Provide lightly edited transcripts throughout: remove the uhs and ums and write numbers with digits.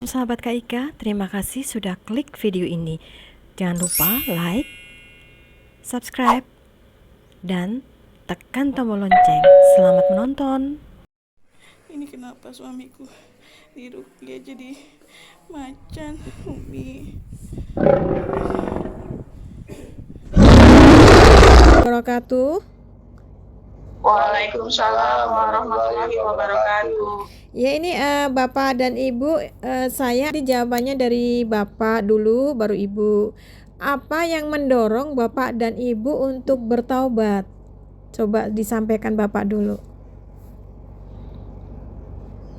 Sahabat Kak Ika, terima kasih sudah klik video ini. Jangan lupa like, subscribe, dan tekan tombol lonceng. Selamat menonton. Ini kenapa suamiku dia jadi macan, Umi. Wabarakatuh. Waalaikumsalam warahmatullahi wabarakatuh. Ya ini Bapak dan Ibu, saya di jawabannya dari Bapak dulu baru Ibu. Apa yang mendorong Bapak dan Ibu untuk bertaubat? Coba disampaikan Bapak dulu.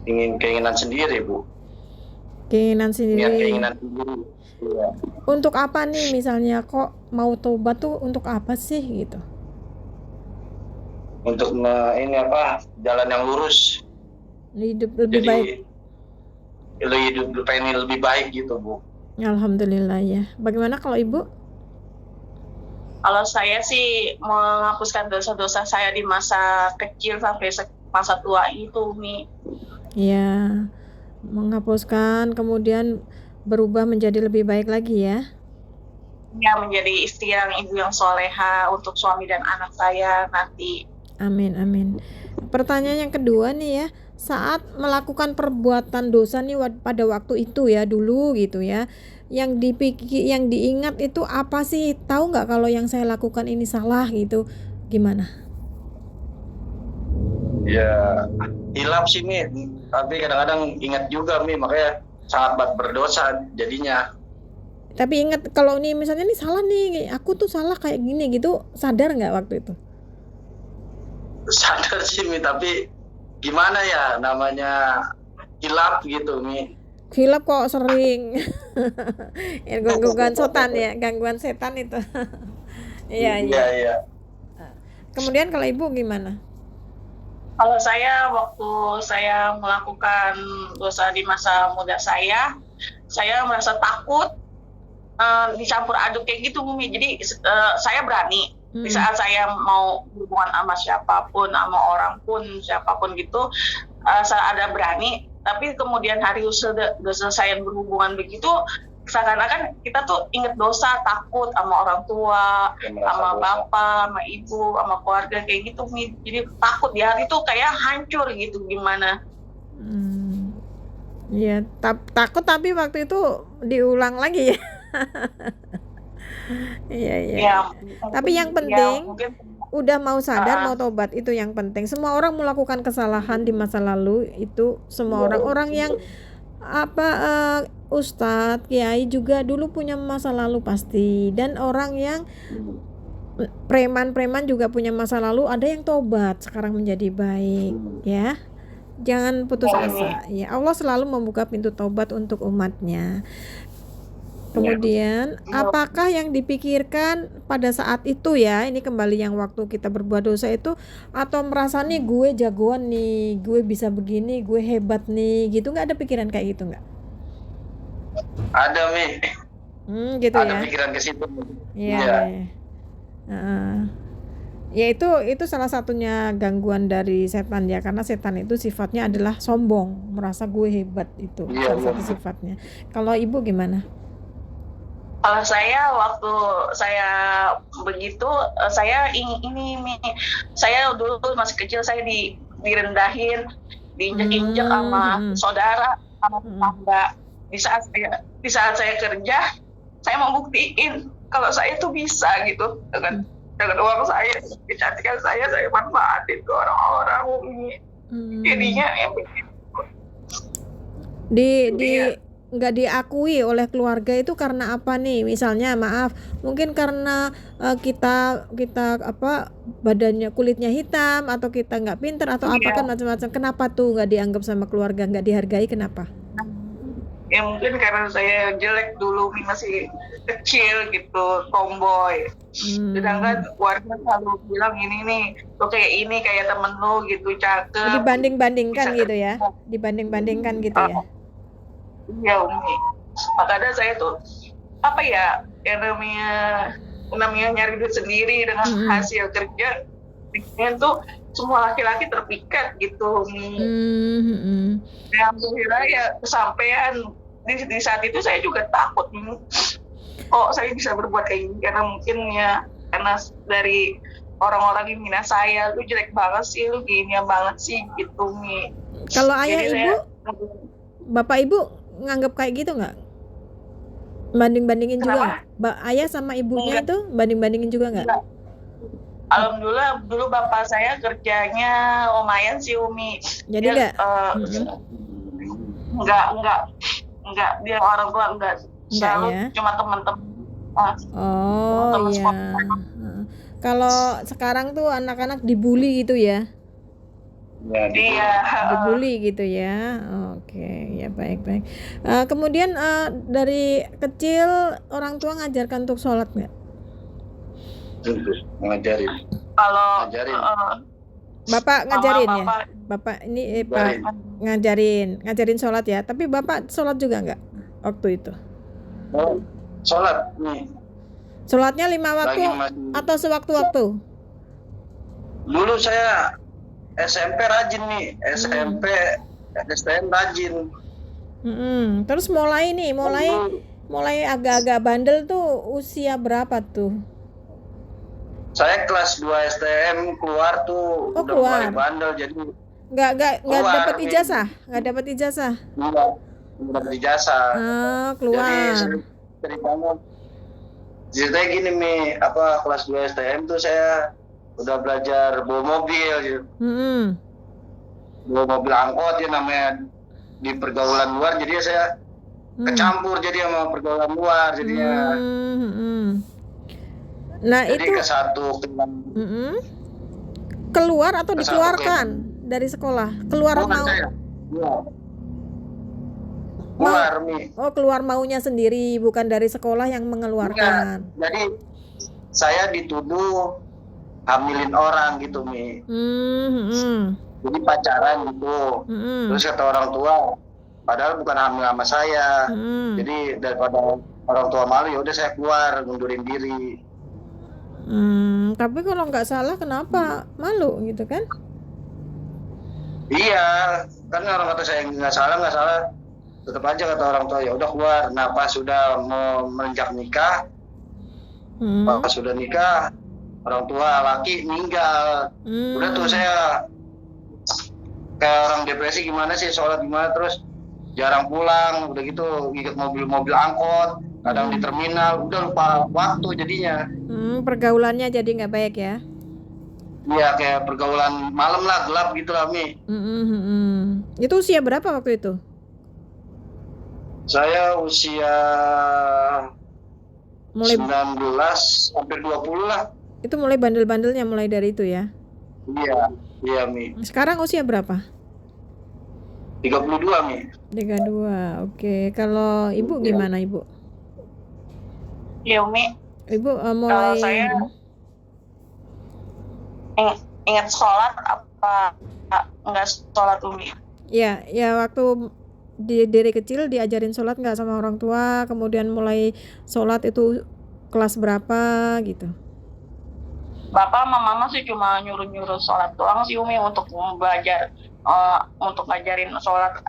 Keinginan sendiri, Bu. Keinginan sendiri. Keinginan sendiri. Ya. Untuk apa nih misalnya kok mau taubat tuh untuk apa sih gitu? Untuk jalan yang lurus. Hidup lebih Jadi, baik. pengen lebih baik gitu, Bu. Alhamdulillah ya. Bagaimana kalau Ibu? Kalau saya sih menghapuskan dosa-dosa saya di masa kecil sampai masa tua itu, Umi. Ya, menghapuskan kemudian berubah menjadi lebih baik lagi ya. Ya, menjadi istri ibu yang soleha untuk suami dan anak saya nanti. Amin, amin. Pertanyaan yang kedua nih ya, saat melakukan perbuatan dosa nih pada waktu itu ya dulu gitu ya, yang diingat itu apa sih? Tahu nggak kalau yang saya lakukan ini salah gitu? Gimana? Ya, hilaf sih, Mi. Tapi kadang-kadang ingat juga, Mi. Makanya sangat berdosa jadinya. Tapi ingat kalau nih misalnya nih salah nih, aku tuh salah kayak gini gitu, sadar nggak waktu itu? Sadar sih, Mi. Tapi gimana ya, namanya hilaf gitu, Mi. Hilap kok sering. Ya, gangguan setan ya, gangguan setan itu. Iya, iya. Iya. Kemudian kalau Ibu gimana? Kalau saya waktu saya melakukan dosa di masa muda saya merasa takut dicampur aduk kayak gitu, Umi. Jadi saya berani di saat saya mau hubungan sama siapapun, sama orang pun, siapapun gitu, saya ada berani. Tapi kemudian hari udah selesai berhubungan begitu, seakan-akan kita tuh inget dosa, takut sama orang tua, sama bapak, sama ibu, sama keluarga kayak gitu, Mi. Jadi takut di hari itu kayak hancur gitu gimana. Ya, takut tapi waktu itu diulang lagi ya. Iya. Tapi yang penting udah mau sadar, mau tobat, itu yang penting. Semua orang melakukan kesalahan di masa lalu, itu semua orang yang ustadz, kiai juga dulu punya masa lalu pasti, dan orang yang preman juga punya masa lalu, ada yang tobat sekarang menjadi baik ya. Jangan putus asa ya, Allah selalu membuka pintu tobat untuk umatnya. Kemudian apakah yang dipikirkan pada saat itu ya, ini kembali yang waktu kita berbuat dosa itu, atau merasa nih gue jagoan nih, gue bisa begini, gue hebat nih gitu, nggak ada pikiran kayak gitu nggak? Ada, Mi. Gitu ada ya. Pikiran ke situ. Iya. Ya itu salah satunya gangguan dari setan ya, karena setan itu sifatnya adalah sombong, merasa gue hebat, itu salah satu sifatnya. Kalau Ibu gimana? Kalau saya waktu saya begitu, saya saya dulu masih kecil, saya direndahin, diinjek-injek sama saudara, sama tetangga. Di saat saya kerja, saya mau buktiin kalau saya tuh bisa gitu dengan uang saya, kecantikan saya manfaatin ke orang-orang. Jadinya ya begitu. Nggak diakui oleh keluarga itu karena apa nih? Misalnya maaf, mungkin karena kita badannya, kulitnya hitam, atau kita nggak pintar, atau apa kan macam-macam. Kenapa tuh nggak dianggap sama keluarga, nggak dihargai, kenapa? Ya mungkin karena saya jelek dulu, masih kecil gitu, tomboy. Sedangkan keluarga selalu bilang ini nih, lo kayak ini, kayak temen lo gitu, cakep. Dibanding-bandingkan gitu ya? Dibanding-bandingkan gitu ya? Iya, Umi. Makanya saya tuh yang namanya nyari duit sendiri dengan hasil kerja, dengan tuh semua laki-laki terpikat gitu, Umi. Alhamdulillah ya kesampean di saat itu saya juga takut, kok saya bisa berbuat kayak gini, karena mungkin ya karena dari orang-orang yang mina saya, lu jelek banget sih, lu gini banget sih gitu Mi. Kalau ayah Jadi ibu, bapak ibu nganggap kayak gitu nggak? Banding-bandingin juga Kenapa? nggak? Ayah sama ibunya Enggak. itu banding-bandingin juga nggak? Enggak. Alhamdulillah dulu bapak saya kerjanya lumayan sih Umi. Jadi Dia, nggak? enggak dia orang tua enggak selalu ya? cuma teman-teman. Oh Teman-teman iya. sekolah. Kalau sekarang tuh anak-anak dibully gitu ya? Ya, Iya. Dibully gitu ya. Oke, ya baik-baik. Kemudian dari kecil orang tua ngajarkan untuk sholat nggak? ngajarin. Kalau Ngajarin. Bapak ngajarin ya? bapak Bapak ini Pak ngajarin sholat ya. Tapi bapak sholat juga nggak waktu itu? Oh, sholat nih. Sholatnya 5 waktu Lagi masih- atau sewaktu-waktu? Dulu saya SMP rajin nih, SMP, STM rajin. Terus mulai agak-agak bandel tuh usia berapa tuh? Saya kelas 2 STM keluar tuh Oh, udah keluar. mulai bandel, jadi Nggak Keluar, dapat Mi. ijazah? Nggak dapat ijazah? enggak berjasa. Keluar. Jadi ceritanya gini Mi, kelas 2 STM tuh saya udah belajar bawa mobil gitu. Bawa mobil angkot ya, namanya di pergaulan luar, jadi saya kecampur jadi sama pergaulan luar jadinya. Nah Jadi itu ke satu keluar atau Ke satu dikeluarkan dari sekolah? Keluar Bukan mau? saya. Iya. Keluar Mi. Oh, keluar maunya sendiri, bukan dari sekolah yang mengeluarkan. Jadi saya dituduh hamilin orang gitu Mi. Jadi pacaran gitu. Terus kata orang tua, padahal bukan hamil sama saya. Jadi daripada orang tua malu, ya udah saya keluar, ngundurin diri. Tapi kalau nggak salah kenapa malu gitu kan? Iya, kan orang kata saya nggak salah, tetap aja kata orang tua, ya udah keluar. Nah pas sudah mau menginjak nikah, pas sudah nikah, orang tua laki meninggal. Udah tuh saya kayak orang depresi, gimana sih sholat gimana, terus jarang pulang, udah gitu ikut mobil-mobil angkot, kadang di terminal, udah lupa waktu jadinya. Pergaulannya jadi nggak baik ya? Iya, kayak pergaulan malam lah, gelap gitu lah Mi. Itu usia berapa waktu itu? Saya usia Mulai 19 hampir 20 lah. itu mulai bandel-bandelnya mulai dari itu ya? Iya Mi. Sekarang usia berapa? 32 Mi. 32. Oke. Kalau ibu gimana ibu? Ya Umi, Ibu kalau mulai saya ingat sholat apa enggak sholat Umi? ya waktu dari kecil diajarin sholat nggak sama orang tua, kemudian mulai sholat itu kelas berapa gitu? Bapak sama mama sih cuma nyuruh-nyuruh sholat doang sih Umi, untuk belajar, untuk ngajarin sholat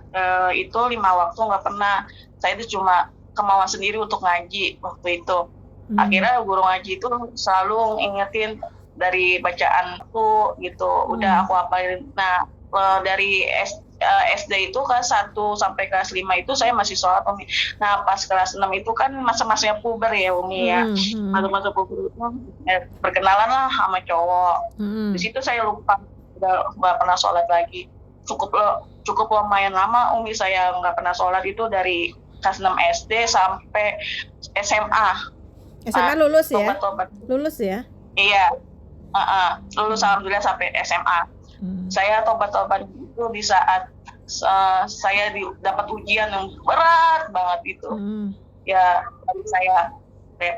itu 5 waktu nggak pernah. Saya itu cuma kemauan sendiri untuk ngaji waktu itu. Akhirnya guru ngaji itu selalu ingetin dari bacaanku gitu, udah aku hafalin. Nah dari SD itu kelas 1 sampai kelas 5 itu saya masih sholat Umi. Nah pas kelas 6 itu kan masa-masanya puber ya Umi ya. Masa-masa puber itu berkenalan lah sama cowok. Di situ saya lupa, udah nggak pernah sholat lagi. Cukup lumayan lama Umi saya nggak pernah sholat itu, dari kelas 6 SD sampai SMA. SMA lulus ya? Tobat. Lulus ya? Iya, lulus alhamdulillah sampai SMA. Saya tobat-tobat itu di saat saya dapat ujian yang berat banget itu. Ya, saya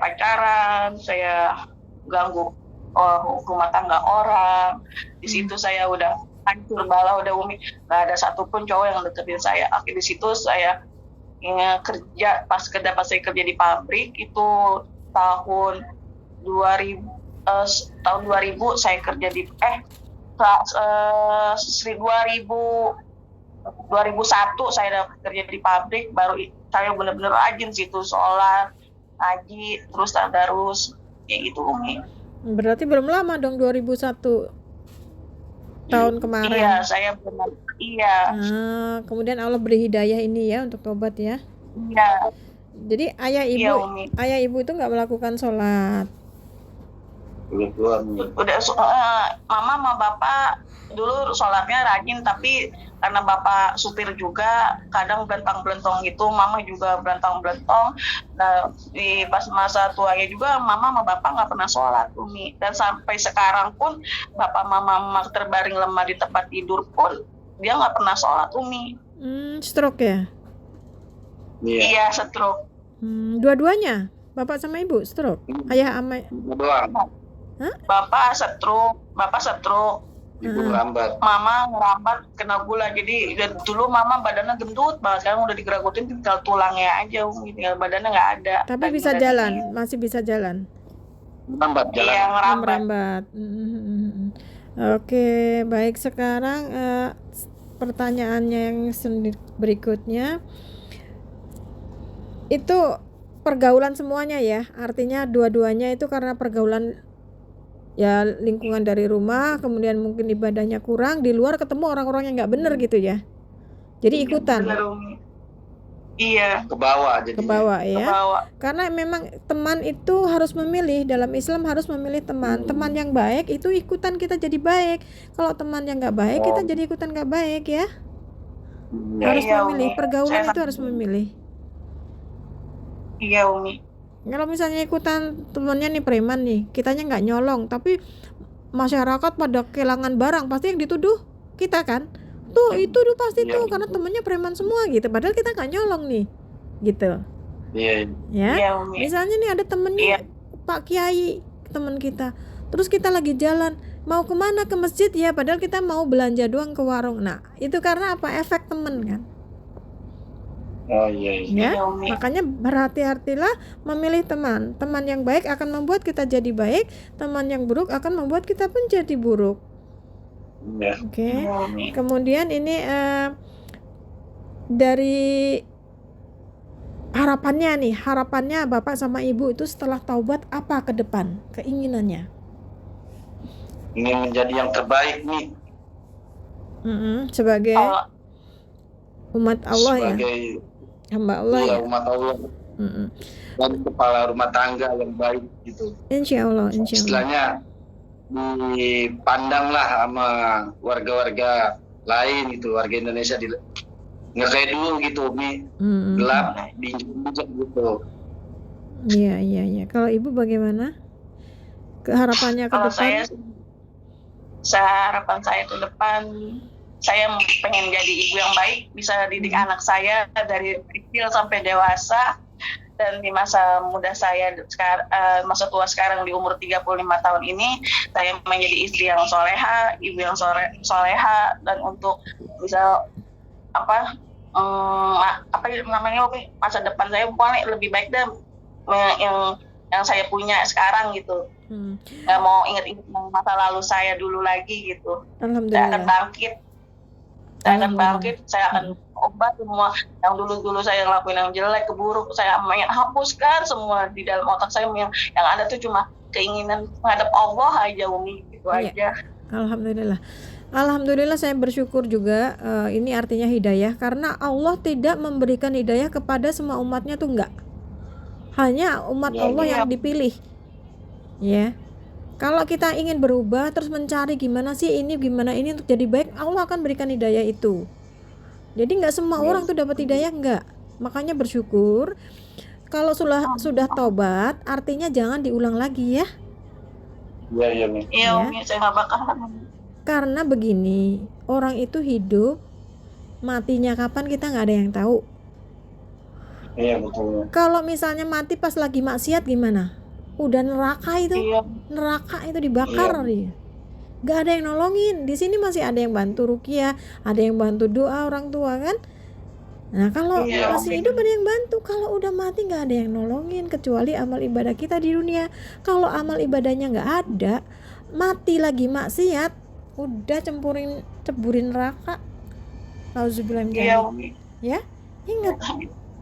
pacaran, saya ganggu rumah tangga orang. Di situ saya udah hancur bala, udah Umi, nggak ada satupun cowok yang deketin saya. Akhirnya di situ saya kerja, pas saya kerja di pabrik itu tahun 2000 saya kerja di 2001 saya kerja di pabrik, baru saya benar-benar rajin situ sholat, ngaji, terus tadarus, kayak gitu Umi. Berarti belum lama dong 2001 tahun kemarin. Iya, saya benar. Iya. Kemudian Allah beri hidayah ini ya untuk tobat ya. Iya. Jadi ayah ibu itu nggak melakukan sholat. Udah mama sama bapak dulu sholatnya rajin, tapi karena bapak supir juga kadang belentang-belentong gitu, mama juga belentang-belentong. Nah di pas masa tuanya juga mama sama bapak nggak pernah sholat Umi, dan sampai sekarang pun bapak mama terbaring lemah di tempat tidur pun dia nggak pernah sholat Umi. Stroke ya? Iya, stroke. Dua-duanya bapak sama ibu stroke? Ayah sama Bapak stroke, ibu merambat, mama ngerambat kena gula. Jadi dulu mama badannya gendut banget, sekarang udah digeragotin tinggal tulangnya aja, tinggal badannya nggak ada. Tapi bisa jalan, masih bisa jalan. merambat jalan. Iya, Merambat. Oke, baik, sekarang pertanyaannya yang berikutnya itu pergaulan semuanya ya, artinya dua-duanya itu karena pergaulan ya, lingkungan dari rumah, kemudian mungkin ibadahnya kurang, di luar ketemu orang-orang yang nggak bener gitu ya, jadi ikutan. Iya, ke bawah ya. ke bawah. Karena memang teman itu harus memilih, dalam Islam harus memilih teman. Teman yang baik itu ikutan kita jadi baik, kalau teman yang nggak baik kita jadi ikutan nggak baik ya. Harus memilih, pergaulan itu harus memilih. Iya Umi. Kalau misalnya ikutan temennya nih preman nih, kitanya nggak nyolong, tapi masyarakat pada kehilangan barang, pasti yang dituduh kita kan. Tuh itu tuh pasti tuh karena temennya preman semua gitu, padahal kita nggak nyolong nih, gitu. Iya. Ya. Iya, Umi. Misalnya nih ada temennya Pak Kiai, teman kita, terus kita lagi jalan mau kemana, ke masjid ya, padahal kita mau belanja doang ke warung. Nah itu karena apa? Efek temen kan. Oh iya. Ya, Iya, Umi. makanya berhati-hatilah memilih teman. Teman yang baik akan membuat kita jadi baik, teman yang buruk akan membuat kita menjadi buruk. Iya. Oke. Iya, Umi. Kemudian ini dari harapannya Bapak sama Ibu itu setelah taubat apa ke depan keinginannya? Ingin menjadi yang terbaik nih. Sebagai Kalau umat Allah ya, Sebagai hamba Allah ya. umat Allah dan kepala rumah tangga yang baik gitu. Insya Allah. Istilahnya dipandanglah sama warga-warga lain gitu, warga Indonesia ngeredu gitu, gelap diinjak gitu. Iya. Kalau Ibu bagaimana? Harapannya ke kalau depan? harapan saya ke depan, saya pengen jadi ibu yang baik, bisa didik anak saya dari kecil sampai dewasa, dan di masa muda saya masa tua sekarang di umur 35 tahun ini, saya menjadi istri yang soleha, ibu yang soleha, dan untuk bisa masa depan saya pokoknya lebih baik dan yang saya punya sekarang gitu. Nggak mau ingat-ingat masa lalu saya dulu lagi gitu. Alhamdulillah. Saya akan bangkit, saya akan obat semua yang dulu saya ngelakuin yang jelek, keburuk, saya hapuskan semua di dalam otak saya. Yang ada tuh cuma keinginan menghadap Allah aja, Umi, gitu aja. Alhamdulillah saya bersyukur juga, ini artinya hidayah, karena Allah tidak memberikan hidayah kepada semua umatnya tuh enggak. Hanya umat Allah yang dipilih. Ya. Kalau kita ingin berubah terus mencari gimana ini untuk jadi baik, Allah akan berikan hidayah itu. Jadi nggak semua orang tuh dapat hidayah, enggak. Makanya bersyukur. Kalau sudah taubat, artinya jangan diulang lagi ya. Iya, Umi, saya nggak bakal. Karena begini, orang itu hidup, matinya kapan kita nggak ada yang tahu. Iya betul. Kalau misalnya mati pas lagi maksiat gimana? Udah neraka itu dibakar ya. Gak ada yang nolongin. Di sini masih ada yang bantu ruqyah, ada yang bantu doa orang tua kan. Nah kalau masih hidup ada yang bantu. Kalau udah mati gak ada yang nolongin kecuali amal ibadah kita di dunia. Kalau amal ibadahnya gak ada, mati lagi maksiat, udah ceburin neraka. Auzubillah min dzalik. Ya, ingat.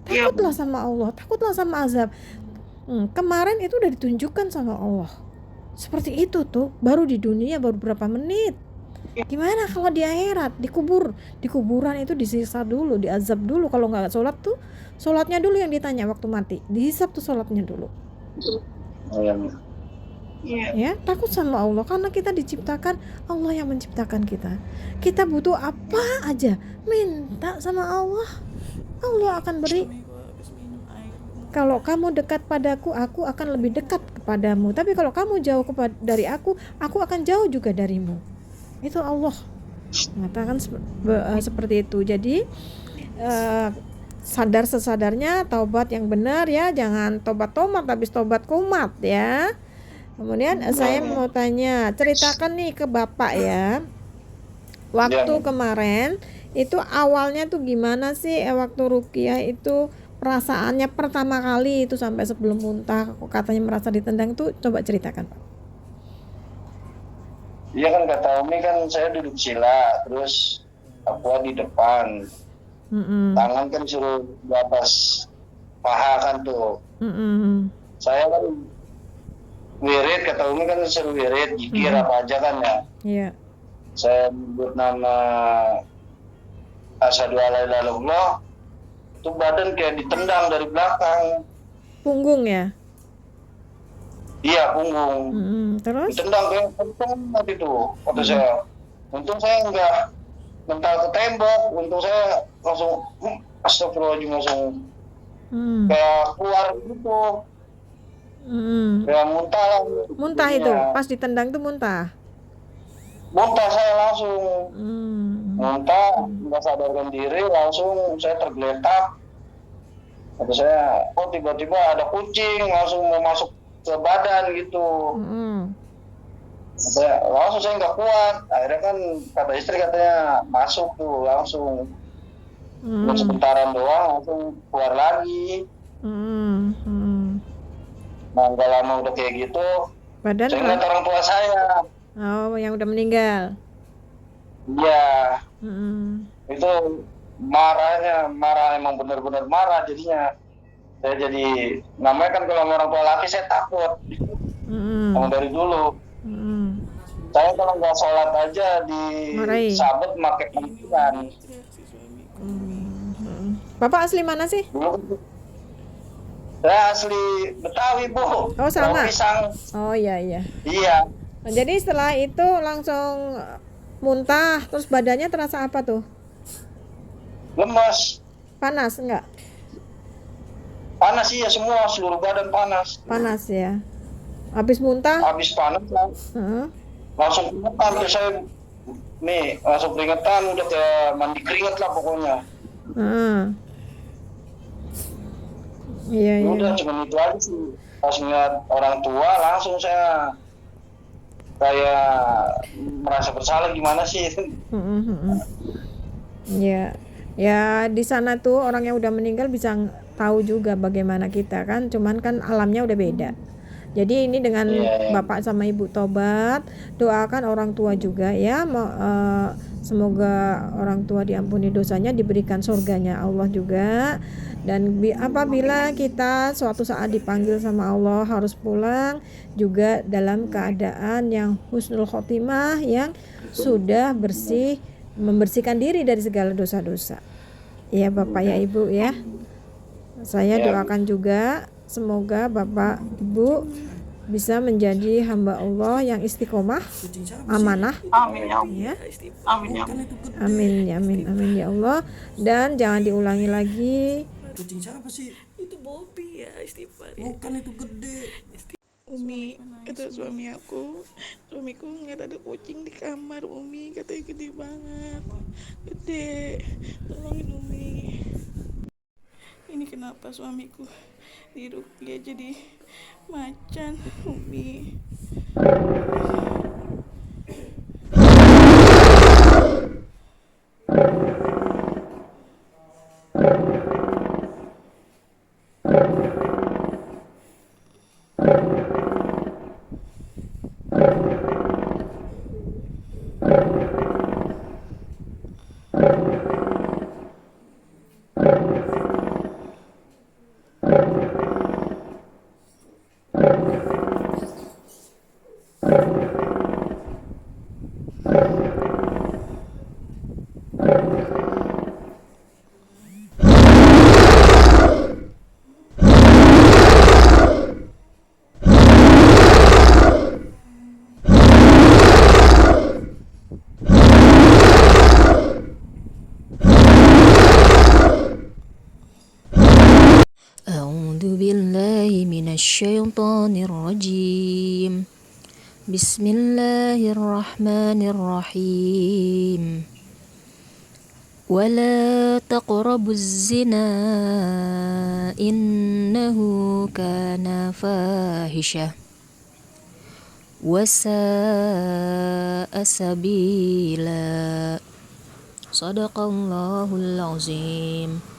Iya, Takutlah sama Allah, takutlah sama azab. Kemarin itu udah ditunjukkan sama Allah. Seperti itu tuh, baru di dunia baru berapa menit. Gimana kalau di akhirat, di kuburan itu disiksa dulu, diazab dulu. Kalau nggak sholat tuh, sholatnya dulu yang ditanya waktu mati, dihisab tuh sholatnya dulu. Iya. iya. Ya, takut sama Allah karena kita diciptakan, Allah yang menciptakan kita. Kita butuh apa aja, minta sama Allah, Allah akan beri. Kalau kamu dekat padaku, aku akan lebih dekat kepadamu. Tapi kalau kamu jauh dari aku akan jauh juga darimu. Itu Allah mengatakan seperti itu. Jadi sadar sesadarnya, taubat yang benar ya, jangan tobat tomat habis tobat kumat ya. Kemudian saya mau tanya, ceritakan nih ke Bapak ya. Waktu kemarin itu awalnya tuh gimana sih waktu ruqyah itu, perasaannya pertama kali itu sampai sebelum muntah katanya merasa ditendang itu, coba ceritakan Pak. Iya kan kata Umi kan saya duduk sila, terus Aqua di depan, tangan kan suruh di atas paha kan tuh. Saya kan wirid, kata Umi kan suruh wirid, jikir apa aja kan ya. Iya. Saya menyebut nama asyhadu alla ilaha illallah, itu badan kayak ditendang dari belakang. Punggung ya? Iya, punggung. Terus? Ditendang kayak kenceng itu kata saya. Untung saya enggak mental ke tembok, untung saya langsung astagfirullahaladzim, langsung kayak keluar gitu. Kayak muntah lah. Muntah itu, pas ditendang tuh muntah? Muntah saya langsung. Muntah, nggak sadarkan diri, langsung saya tergeletak. Kata saya, oh tiba-tiba ada kucing langsung mau masuk ke badan gitu. Langsung saya nggak kuat. Akhirnya kan kata istri katanya masuk tuh langsung. Sebentaran doang langsung keluar lagi. Nah nggak lama udah kayak gitu. Badan saya ngeliat orang tua saya. Oh, yang udah meninggal. Iya. Itu marah emang benar-benar marah jadinya. Saya jadi, namanya kan kalau orang tua laki saya takut. Emang dari dulu. Saya kalau nggak sholat aja di sabet pakai pengiran. Bapak asli mana sih? Saya asli Betawi, Bu. Oh, sama. Pisang. Oh iya. Iya. Nah, jadi setelah itu langsung muntah, terus badannya terasa apa tuh? Lemas. Panas enggak? Panas iya, semua seluruh badan panas. Panas ya. Habis muntah? Habis panas kan. Langsung keringetan, saya nih langsung keringetan, udah kayak mandi keringet lah pokoknya. Iya. Udah cuma itu aja sih. Pas ngeliat orang tua langsung saya kayak merasa bersalah gimana sih. Iya. Ya di sana tuh orang yang udah meninggal bisa tahu juga bagaimana kita kan, cuman kan alamnya udah beda. Jadi ini dengan Bapak sama Ibu tobat, doakan orang tua juga ya, semoga orang tua diampuni dosanya, diberikan surganya Allah juga. Dan apabila kita suatu saat dipanggil sama Allah harus pulang juga dalam keadaan yang husnul khotimah, yang sudah bersih, membersihkan diri dari segala dosa-dosa. Ya Bapak ya Ibu ya. Saya doakan juga semoga Bapak Ibu bisa menjadi hamba Allah yang istiqomah, amanah. Amin ya. Amin. Amin ya Allah. Dan jangan diulangi lagi. Kucing siapa sih? Itu Bobby ya, istighfar ya. Bukan, itu gede. Umi, kata suamiku ngeliat ada kucing di kamar Umi, katanya gede banget, gede, tolongin Umi. Ini kenapa suamiku diruqyah jadi macan Umi. أعوذ بالله من الشيطان الرجيم بسم الله الرحمن الرحيم ولا تقربوا الزنا إنه كان فاحشة وساء سبيلا صدق الله العظيم.